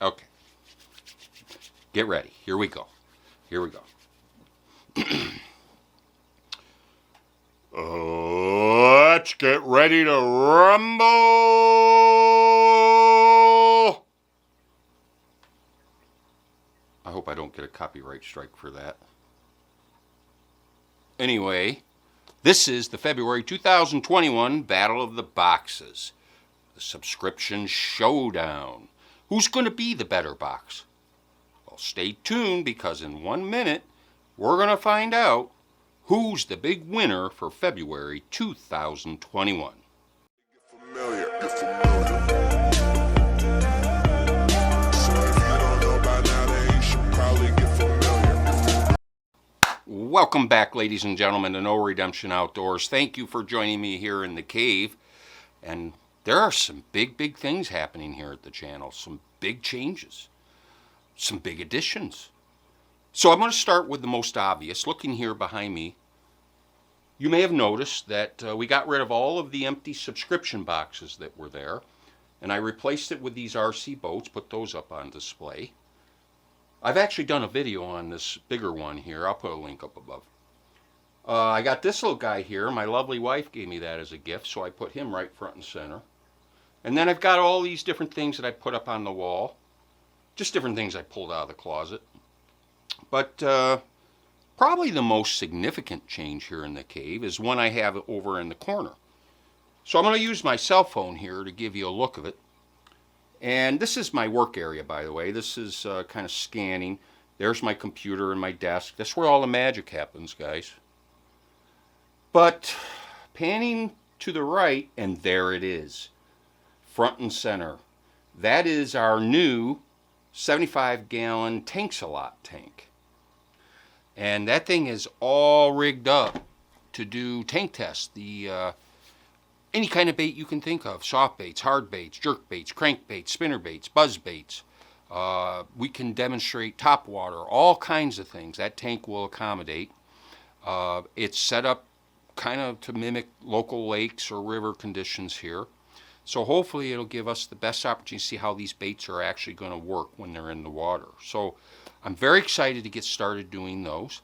Okay. Get ready. Here we go. Here we go. Let's get ready to rumble. I hope I don't get a copyright strike for that. Anyway, this is the February 2021 Battle of the Boxes, the subscription showdown. Who's going to be the better box? Well, stay tuned because in 1 minute, we're going to find out who's the big winner for February 2021. Welcome back, ladies and gentlemen, to No Redemption Outdoors. Thank you for joining me here in the cave. And there are some big things happening here at the channel. Some big changes. Some big additions. So I'm going to start with the most obvious. Looking here behind me, you may have noticed that we got rid of all of the empty subscription boxes that were there. And I replaced it with these RC boats, put those up on display. I've actually done a video on this bigger one here. I'll put a link up above. I got this little guy here. My lovely wife gave me that as a gift, so I put him right front and center. And then I've got all these different things that I put up on the wall. Just different things I pulled out of the closet. But probably the most significant change here in the cave is one I have over in the corner. So I'm going to use my cell phone here to give you a look of it. And this is my work area, by the way. This is kind of scanning. There's my computer and my desk. That's where all the magic happens, guys. But panning to the right, and there it is. Front and center. That is our new 75-gallon Tank-A-Lot tank. And that thing is all rigged up to do tank tests. Any kind of bait you can think of. Soft baits, hard baits, jerk baits, crank baits, spinner baits, buzz baits. We can demonstrate top water, all kinds of things. That tank will accommodate. It's set up kind of to mimic local lakes or river conditions here. So hopefully it'll give us the best opportunity to see how these baits are actually going to work when they're in the water. So I'm very excited to get started doing those.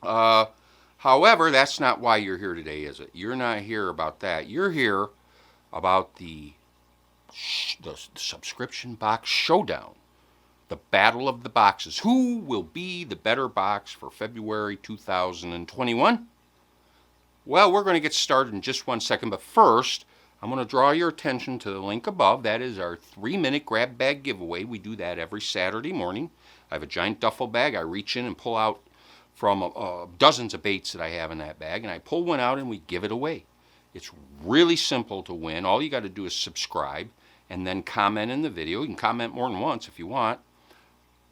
However, that's not why you're here today, is it? You're not here about that. You're here about the subscription box showdown, the battle of the boxes. Who will be the better box for February 2021? Well, we're going to get started in just 1 second, but first, I'm going to draw your attention to the link above. That is our 3-minute grab bag giveaway. We do that every Saturday morning. I have a giant duffel bag. I reach in and pull out from dozens of baits that I have in that bag, and I pull one out and we give it away. It's really simple to win. All you got to do is subscribe and then comment in the video. You can comment more than once if you want,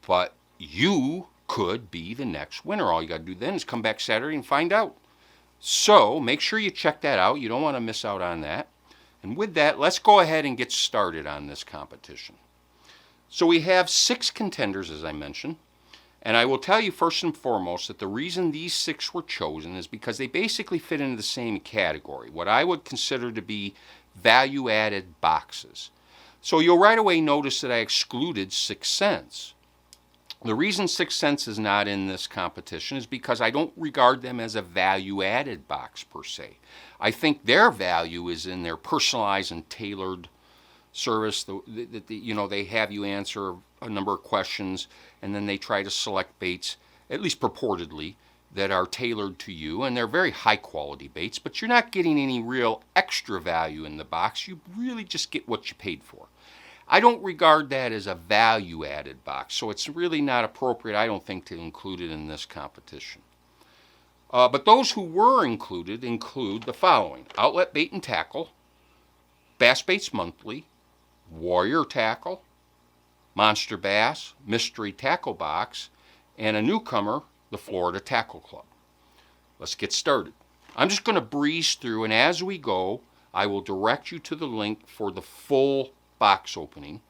but you could be the next winner. All you got to do then is come back Saturday and find out. So make sure you check that out. You don't want to miss out on that. And with that, let's go ahead and get started on this competition. So we have 6 contenders, as I mentioned. And I will tell you first and foremost that the reason these 6 were chosen is because they basically fit into the same category, what I would consider to be value-added boxes. So you'll right away notice that I excluded 6 cents. The reason 6 cents is not in this competition is because I don't regard them as a value-added box per se. I think their value is in their personalized and tailored service. They have you answer a number of questions, and then they try to select baits, at least purportedly, that are tailored to you, and they're very high quality baits, but you're not getting any real extra value in the box. You really just get what you paid for. I don't regard that as a value added box, so it's really not appropriate, I don't think, to include it in this competition. But those who were include the following: Outlet Bait and Tackle, Bass Baits Monthly, Warrior Tackle, Monsterbass, Mystery Tackle Box, and a newcomer, the Florida Tackle Club. Let's get started. I'm just going to breeze through, and as we go, I will direct you to the link for the full box opening.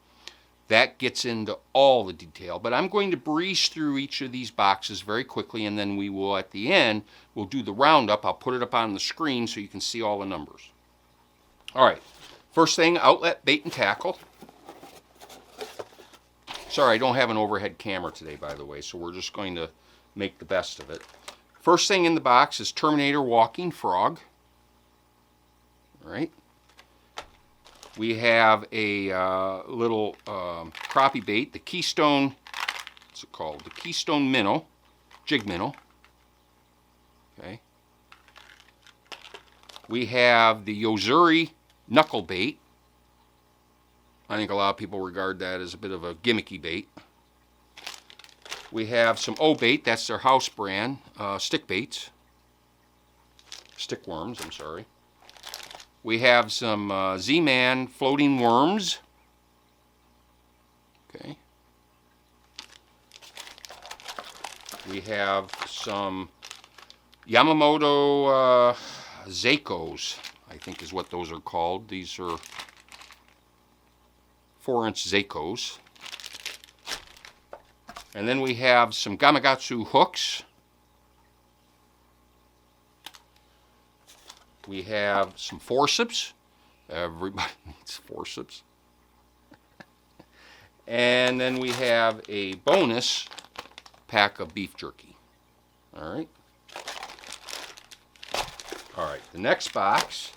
That gets into all the detail, but I'm going to breeze through each of these boxes very quickly, and then we will, at the end, we'll do the roundup. I'll put it up on the screen so you can see all the numbers. All right, first thing, Outlet Bait and Tackle. Sorry, I don't have an overhead camera today, by the way, so we're just going to make the best of it. First thing in the box is Terminator Walking Frog. All right. We have a little crappie bait, the Keystone, what's it called? The Keystone Minnow, Jig Minnow. Okay. We have the Yozuri Knuckle Bait. I think a lot of people regard that as a bit of a gimmicky bait. We have some O-Bait, that's their house brand, stick baits. Stick worms, I'm sorry. We have some Z-Man floating worms. Okay. We have some Yamamoto Zakos, I think is what those are called. These are 4-inch Zakos. And then we have some Gamakatsu hooks. We have some forceps. Everybody needs forceps. And then we have a bonus pack of beef jerky. All right. All right, the next box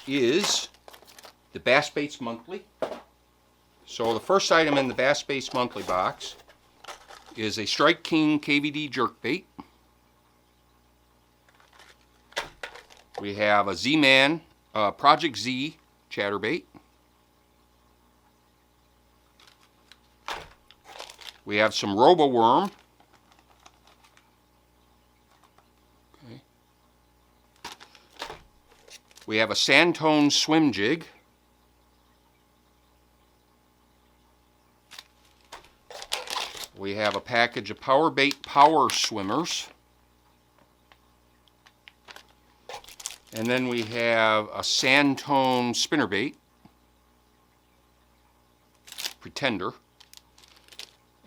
is the Bass Baits Monthly. So the first item in the Bass Baits Monthly box is a Strike King KVD jerkbait. We have a Z-Man Project Z chatterbait. We have some Robo-Worm. Okay. We have a Sandtone swim jig. We have a package of Power Bait Power Swimmers. And then we have a Sandtone spinnerbait, Pretender.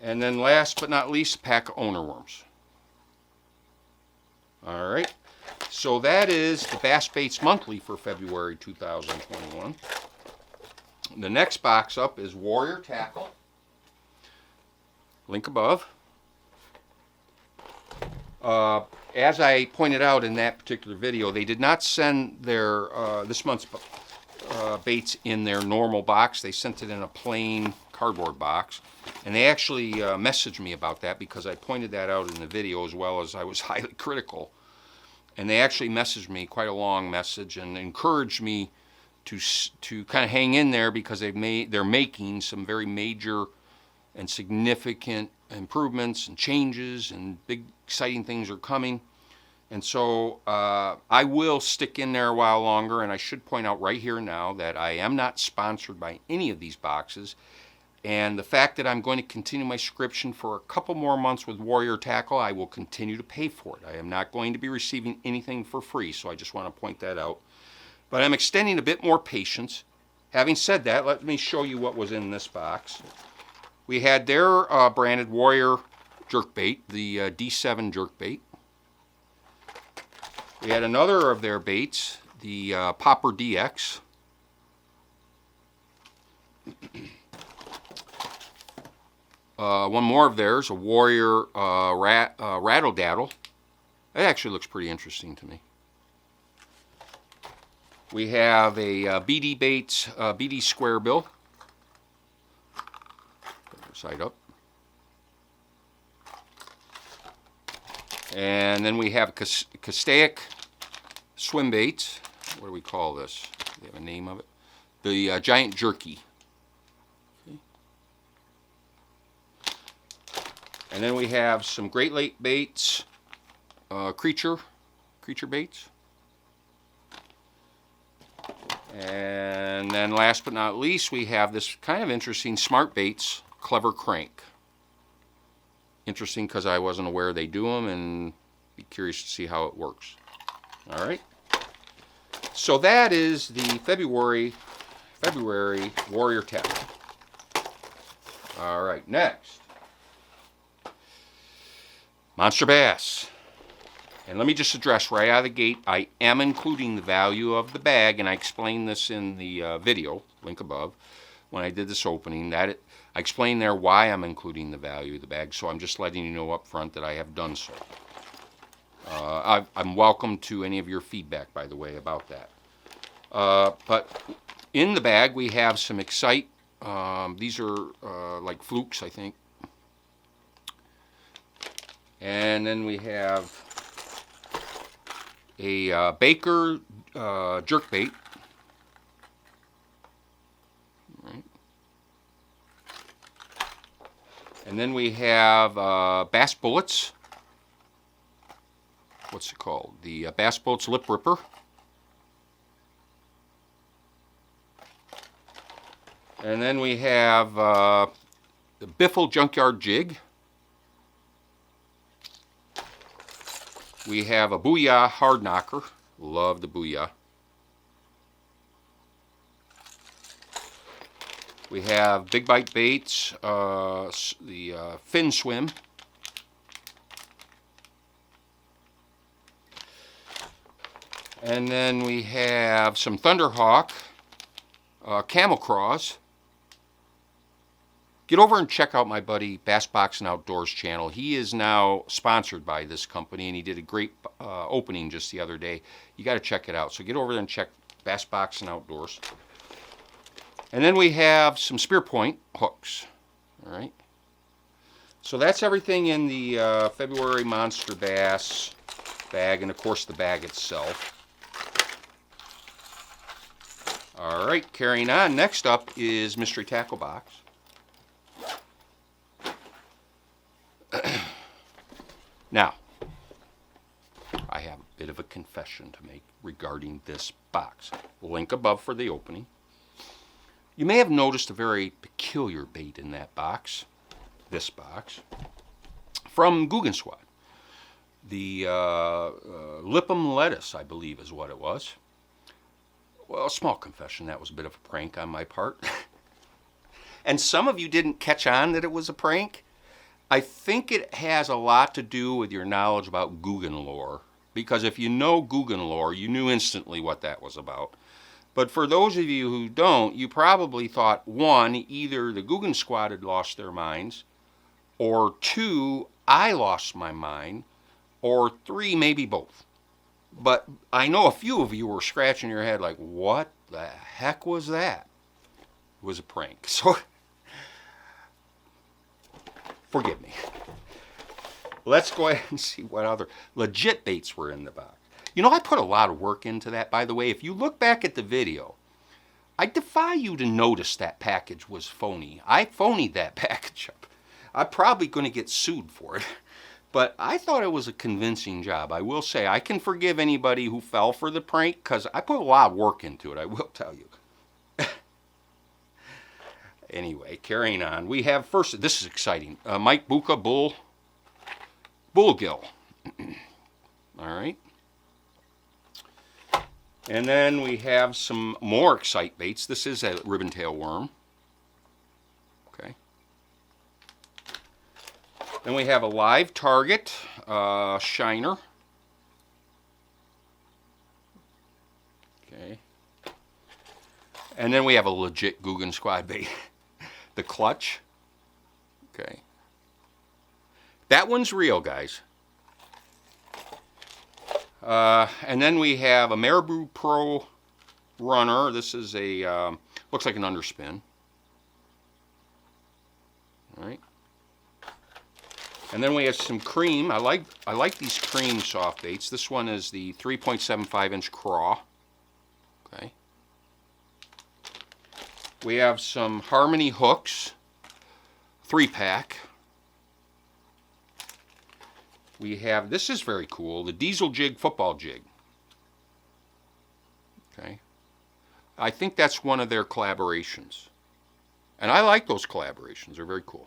And then last but not least, a pack of owner worms. All right, so that is the Bass Baits Monthly for February 2021. The next box up is Warrior Tackle. Link above. As I pointed out in that particular video, they did not send their this month's baits in their normal box. They sent it in a plain cardboard box. And they actually messaged me about that because I pointed that out in the video, as well as I was highly critical. And they actually messaged me, quite a long message, and encouraged me to kind of hang in there because they're making some very major and significant improvements and changes, and big exciting things are coming. And so I will stick in there a while longer, and I should point out right here now that I am not sponsored by any of these boxes. And the fact that I'm going to continue my subscription for a couple more months with Warrior Tackle, I will continue to pay for it. I am not going to be receiving anything for free, so I just want to point that out. But I'm extending a bit more patience. Having said that, let me show you what was in this box. We had their branded Warrior jerkbait, the D7 jerkbait. We had another of their baits, the Popper DX. One more of theirs, a Warrior Rattle Daddle. That actually looks pretty interesting to me. We have a BD Baits BD Square Bill. Side up. And then we have Castaic swim baits. What do we call this? Do we have a name of it? The Giant Jerky. Okay. And then we have some Great Lake baits, creature baits. And then last but not least, we have this kind of interesting Smart Baits Clever Crank. Interesting because I wasn't aware they do them, and be curious to see how it works. All right. So that is the February Warrior Tackle. All right, next. Monsterbass. And let me just address right out of the gate, I am including the value of the bag, and I explained this in the video, link above, when I did this opening, that I explain there why I'm including the value of the bag, so I'm just letting you know up front that I have done so. I'm welcome to any of your feedback, by the way, about that. But in the bag we have some Excite. These are like flukes, I think. And then we have a Baker jerkbait. Right. And then we have Bass Bullets. What's it called? The Bass Bullets Lip Ripper. And then we have the Biffle Junkyard Jig. We have a Booyah Hard Knocker. Love the Booyah. We have Big Bite Baits, the Fin Swim. And then we have some Thunderhawk, Camel Craws. Get over and check out my buddy Bass Boxing Outdoors channel. He is now sponsored by this company, and he did a great opening just the other day. You got to check it out. So get over there and check Bass Boxing Outdoors. And then we have some spear point hooks. All right. So that's everything in the February Monster Bass bag, and of course the bag itself. All right, carrying on. Next up is Mystery Tackle Box. Now, I have a bit of a confession to make regarding this box. Link above for the opening. You may have noticed a very peculiar bait in that box, this box, from Guggen Squad. The Lip'em Lettuce, I believe is what it was. Well, small confession, that was a bit of a prank on my part. And some of you didn't catch on that it was a prank. I think it has a lot to do with your knowledge about Guggen lore, because if you know Guggen lore, you knew instantly what that was about. But for those of you who don't, you probably thought, one, either the Guggen Squad had lost their minds, or two, I lost my mind, or three, maybe both. But I know a few of you were scratching your head like, what the heck was that? It was a prank. So forgive me. Let's go ahead and see what other legit baits were in the box. You know, I put a lot of work into that, by the way. If you look back at the video, I defy you to notice that package was phony. I phonied that package up. I'm probably going to get sued for it. But I thought it was a convincing job. I will say, I can forgive anybody who fell for the prank, because I put a lot of work into it, I will tell you. Anyway, carrying on. We have first, this is exciting, Mike Bucca Bullgill. All right. And then we have some more Excite baits. This is a ribbon-tail worm. Okay. Then we have a live target shiner. Okay. And then we have a legit Guggen Squad bait. The clutch. Okay. That one's real, guys. And then we have a Marabou Pro runner. This is a, looks like an underspin. All right. And then we have some cream. I like these cream soft baits. This one is the 3.75-inch craw. Okay. We have some Harmony hooks, 3-pack. We have, this is very cool, the Diesel Jig football jig. Okay. I think that's one of their collaborations. And I like those collaborations. They're very cool.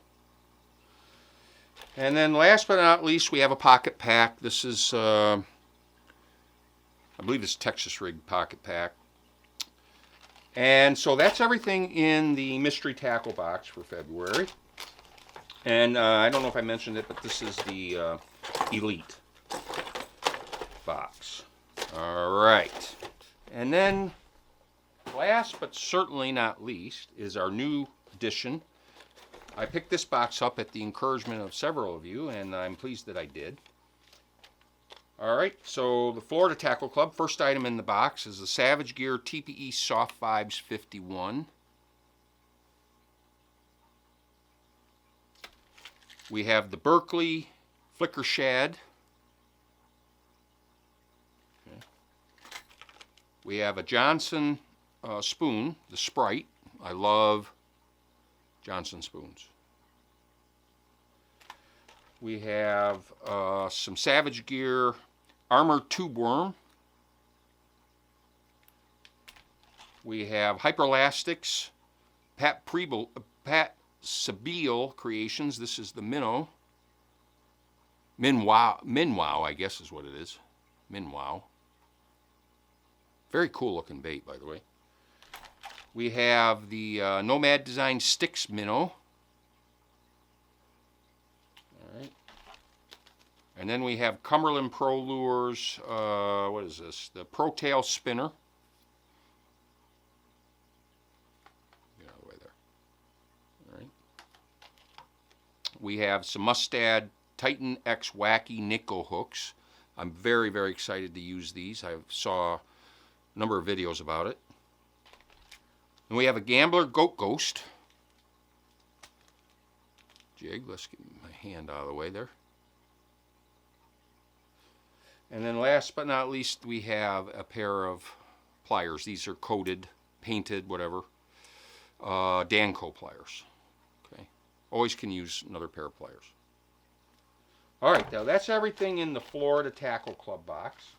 And then last but not least, we have a pocket pack. This is, I believe it's Texas Rig pocket pack. And so that's everything in the mystery tackle box for February. And I don't know if I mentioned it, but this is the Elite box. All right. And then last but certainly not least is our new edition I picked this box up at the encouragement of several of you, and I'm pleased that I did. Alright, so the Florida Tackle Club, first item in the box is the Savage Gear TPE Soft Vibes 51. We have the Berkley Flicker Shad. Okay. We have a Johnson spoon, the Sprite. I love Johnson spoons. We have some Savage Gear Armor Tube Worm. We have Hyperlastics Pat Sabile Creations. This is the Minnow. Minwow, I guess is what it is. Minwow. Very cool looking bait, by the way. We have the Nomad Design Sticks Minnow. Alright. And then we have Cumberland Pro Lures, what is this? The Pro Tail Spinner. Get out of the way there. Alright. We have some Mustad Titan X Wacky Nickel hooks. I'm very, very excited to use these. I saw a number of videos about it. And we have a Gambler Goat Ghost jig. Let's get my hand out of the way there. And then last but not least, we have a pair of pliers. These are coated, painted, whatever. Danco pliers. Okay. Always can use another pair of pliers. Alright, now that's everything in the Florida Tackle Club box.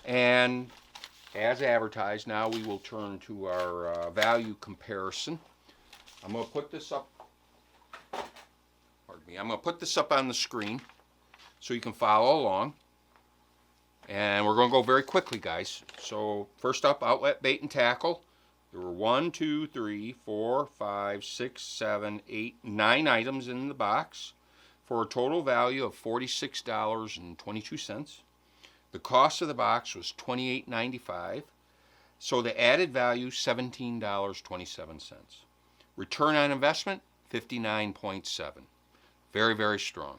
And as advertised, now we will turn to our value comparison. I'm going to put this up, pardon me, I'm going to put this up on the screen so you can follow along. And we're going to go very quickly, guys. So first up, Outlet Bait and Tackle. There were 1, 2, 3, 4, 5, 6, 7, 8, 9 items in the box for a total value of $46.22. The cost of the box was $28.95, so the added value $17.27. Return on investment 59.7. Very, very strong.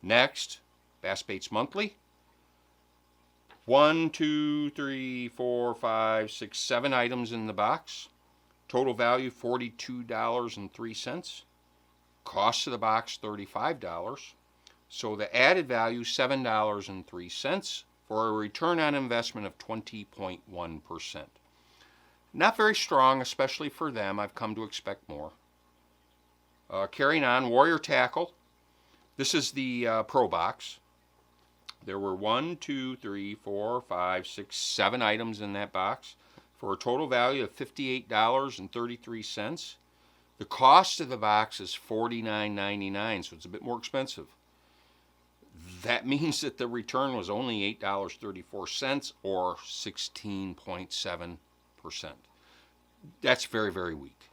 Next, Bass Baits Monthly. 1, 2, 3, 4, 5, 6, 7 items in the box. Total value $42.03. Cost of the box $35. So the added value $7.03 for a return on investment of 20.1%. Not very strong, especially for them. I've come to expect more. Carrying on, Warrior Tackle. This is the Pro Box. There were 1, 2, 3, 4, 5, 6, 7 items in that box for a total value of $58.33. The cost of the box is $49.99, so it's a bit more expensive. That means that the return was only $8.34 or 16.7%. That's very, very weak.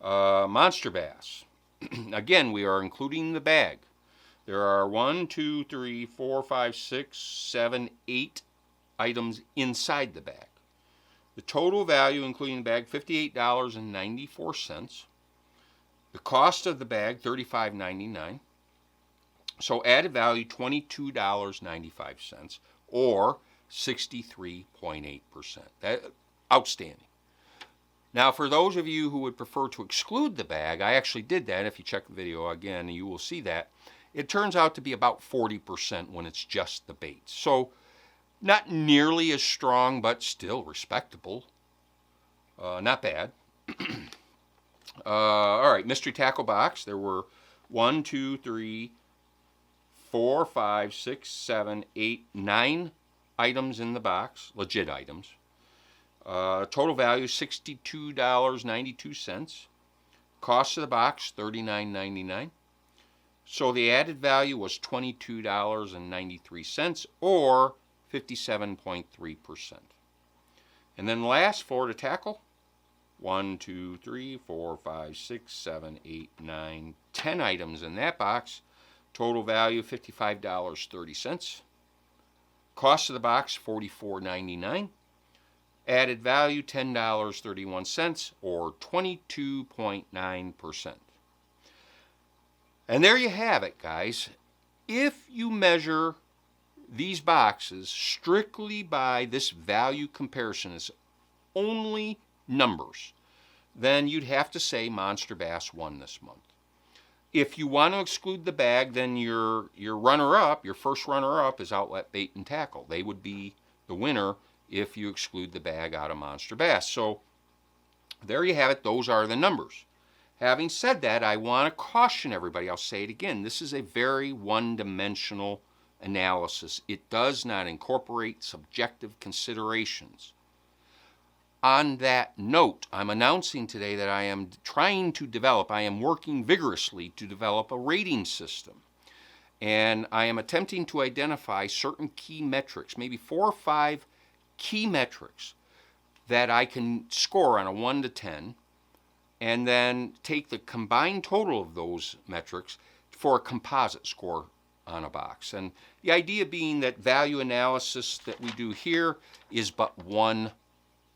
Monsterbass. Again, we are including the bag. There are 1, 2, 3, 4, 5, 6, 7, 8 items inside the bag. The total value, including the bag, $58.94. The cost of the bag, $35.99. So added value, $22.95, or 63.8%. That outstanding. Now, for those of you who would prefer to exclude the bag, I actually did that. If you check the video again, you will see that. It turns out to be about 40% when it's just the bait. So not nearly as strong, but still respectable. Not bad. All right, Mystery Tackle Box. There were 1, 2, 3, 4, 5, 6, 7, 8, 9 items in the box, legit items. Total value $62.92. Cost of the box $39.99. So the added value was $22.93 or 57.3%. And then last, Florida Tackle. 1, 2, 3, 4, 5, 6, 7, 8, 9, 10 items in that box. Total value $55.30. Cost of the box $44.99. Added value $10.31 or 22.9%. And there you have it, guys. If you measure these boxes strictly by this value comparison, it's only numbers, then you'd have to say Monsterbass won this month. If you want to exclude the bag, then your runner-up, your first runner-up is Outlet Bait and Tackle. They would be the winner if you exclude the bag out of Monsterbass. So there you have it. Those are the numbers. Having said that, I want to caution everybody. I'll say it again. This is a very one-dimensional analysis. It does not incorporate subjective considerations. On that note, I'm announcing today that I am working vigorously to develop a rating system. And I am attempting to identify certain key metrics, maybe 4 or 5 key metrics that I can score on a 1 to 10, and then take the combined total of those metrics for a composite score on a box. And the idea being that value analysis that we do here is but one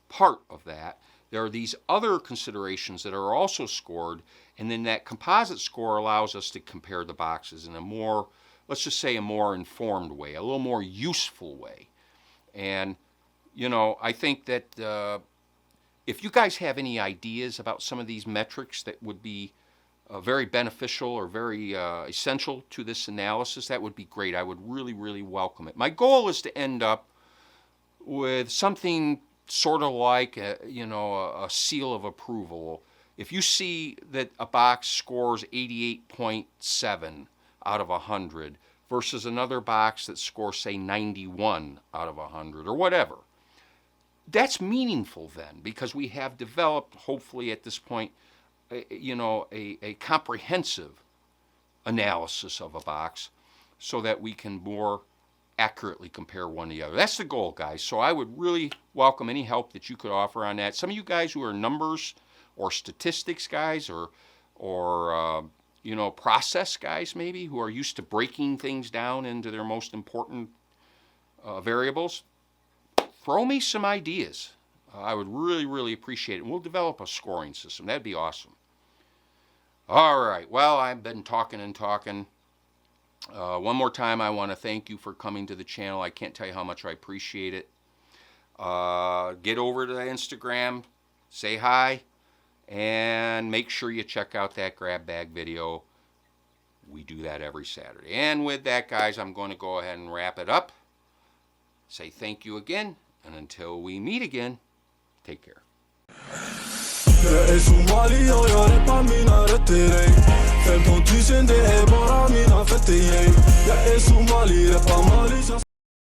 part of that. There are these other considerations that are also scored, and then that composite score allows us to compare the boxes in a more, let's just say, a more informed way, a little more useful way. And, you know, I think that if you guys have any ideas about some of these metrics that would be very beneficial or very essential to this analysis, that would be great. I would really, really welcome it. My goal is to end up with something sort of like a seal of approval. If you see that a box scores 88.7 out of 100 versus another box that scores, say, 91 out of 100 or whatever, that's meaningful then, because we have developed, hopefully at this point, a comprehensive analysis of a box so that we can more accurately compare one to the other. That's the goal, guys. So I would really welcome any help that you could offer on that. Some of you guys who are numbers or statistics guys or process guys maybe, who are used to breaking things down into their most important variables, throw me some ideas. I would really, really appreciate it. And we'll develop a scoring system. That'd be awesome. All right. Well, I've been talking and talking. One more time, I want to thank you for coming to the channel. I can't tell you how much I appreciate it. Get over to Instagram, say hi, and make sure you check out that grab bag video. We do that every Saturday. And with that, guys, I'm going to go ahead and wrap it up. Say thank you again, and until we meet again, take care. Jag är somalier, jag rappar mina rätter ej 15 000 det är bara mina fötter ej Jag är somali, rappar Mali.